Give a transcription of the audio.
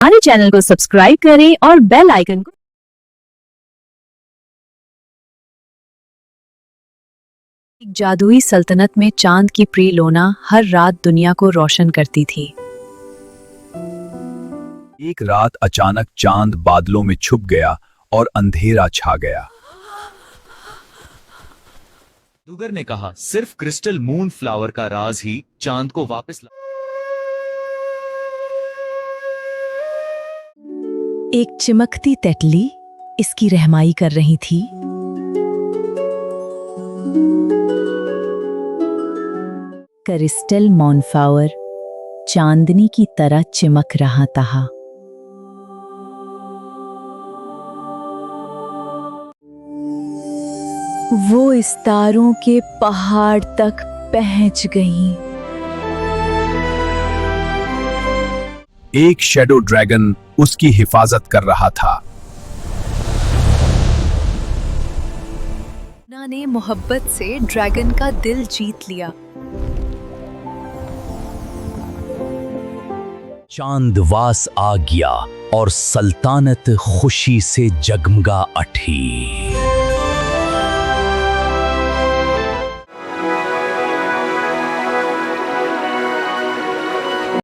हमारे चैनल को सब्सक्राइब करें और बेल आइकन को एक जादुई सल्तनत में चांद की प्रिय हर रात दुनिया को रोशन करती थी। एक रात अचानक चांद बादलों में छुप गया और अंधेरा छा गया। जादूगर ने कहा, सिर्फ क्रिस्टल मून फ्लावर का राज ही चांद को वापस ला। एक चिमकती तितली इसकी रहमाई कर रही थी। क्रिस्टल मूनफ्लावर चांदनी की तरह चिमक रहा था। वो इस तारों के पहाड़ तक पहुंच गई। एक शैडो ड्रैगन उसकी हिफाजत कर रहा था। ना ने मोहब्बत से ड्रैगन का दिल जीत लिया। चांद वास आ गया और सल्तनत खुशी से जगमगा उठी।